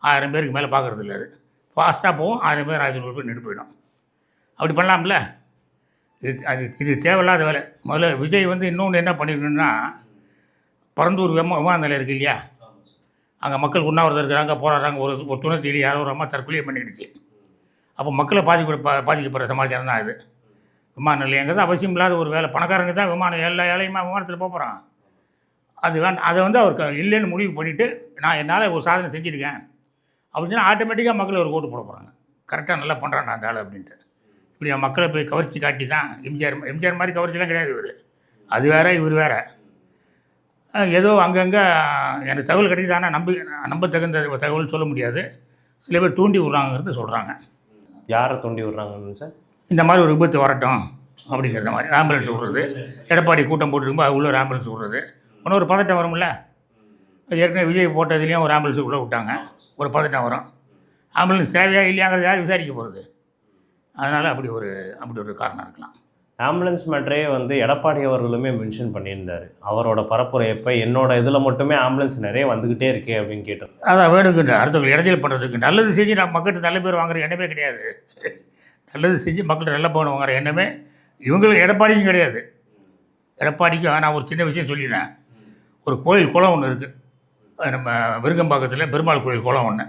1000 பேருக்கு மேலே பார்க்குறது இல்லை. அது ஃபாஸ்ட்டாக போகும், 1000 பேர் 1500 பேர் நின்று போயிடும். அப்படி பண்ணலாம்ல? இது தேவையில்லாத வேலை. முதல்ல விஜய் வந்து இன்னொன்று என்ன பண்ணிடணுன்னா, பரந்தூர் விமான நிலையம் இருக்குது இல்லையா, அங்கே மக்கள் உண்ணாவிரதம் இருக்கிறாங்க, போராடுறாங்க. ஒரு துணை தேடி யாரோ ஒரு அம்மா தற்கொலையை பண்ணிடுச்சு. அப்போ மக்களை பாதிக்கப்படுற சமாச்சாரம் தான் இது. விமான நிலையங்கிறது அவசியம் இல்லாத ஒரு வேலை. பணக்காரங்க தான் விமானம், எல்லா ஏழையுமா விமானத்தில் போகிறான். அது வேண்டாம். அதை வந்து அவர் இல்லைன்னு முடிவு பண்ணிவிட்டு, நான் என்னால் ஒரு சாதனை செஞ்சுருக்கேன் அப்படின்னு சொன்னால் ஆட்டோமேட்டிக்காக மக்கள் ஒரு ஓட்டு போட போகிறாங்க. கரெக்டாக நல்லா பண்ணுறான் அந்த ஆள் அப்படின்ட்டு. இப்படி மக்களை போய் கவர்ச்சி காட்டி தான் எம்ஜிஆர் மாதிரி கவர்ச்சிலாம் கிடையாது இவர். அது வேறு, இவர் வேறு. ஏதோ அங்கங்கே எனக்கு தகவல் கிடைக்குது. ஆனால் நம்ப தகுந்த தகவல் சொல்ல முடியாது. சில பேர் தூண்டி விட்றாங்கிறது சொல்கிறாங்க. யாரை தூண்டி விட்றாங்கன்னு சார்? இந்த மாதிரி ஒரு விபத்து வரட்டும் அப்படிங்கிறத மாதிரி ஆம்புலன்ஸ் விட்றது. எடப்பாடி கூட்டம் போட்டுருக்கும்போது அது உள்ள ஒரு ஆம்புலன்ஸ் விட்றது. இன்னும் ஒரு பதட்டம் வரும்ல. ஏற்கனவே விஜய் போட்டதுலேயும் ஒரு ஆம்புலன்ஸ் உள்ளே விட்டாங்க. ஒரு பதட்டம் வரும். ஆம்புலன்ஸ் தேவையா இல்லையாங்கிறது யார் விசாரிக்க போகிறது? அதனால் அப்படி ஒரு காரணம் இருக்கலாம். ஆம்புலன்ஸ் மேட்டரே வந்து எடப்பாடி அவர்களுமே மென்ஷன் பண்ணியிருந்தார். அவரோட பரப்புரையப்போ என்னோட இதில் மட்டுமே ஆம்புலன்ஸ் நிறைய வந்துக்கிட்டே இருக்கே அப்படின்னு கேட்டார். அதான் வேணுங்கிட்ட அடுத்தவங்களை இடைஞ்சல் பண்ணுறதுக்கு. நல்லது செஞ்சு நான் மக்கள்கிட்ட நல்ல பேர் வாங்குற எண்ணமே கிடையாது. நல்லது செஞ்சு மக்கள்கிட்ட நல்ல பேர் வாங்குற எண்ணமே இவங்களுக்கு எடப்பாடிக்கும் கிடையாது. எடப்பாடிக்கும் நான் ஒரு சின்ன விஷயம் சொல்லிடுறேன். ஒரு கோயில் குளம் ஒன்று இருக்குது. நம்ம விருகம்பாக்கத்தில் பெருமாள் கோயில் குளம் ஒன்று.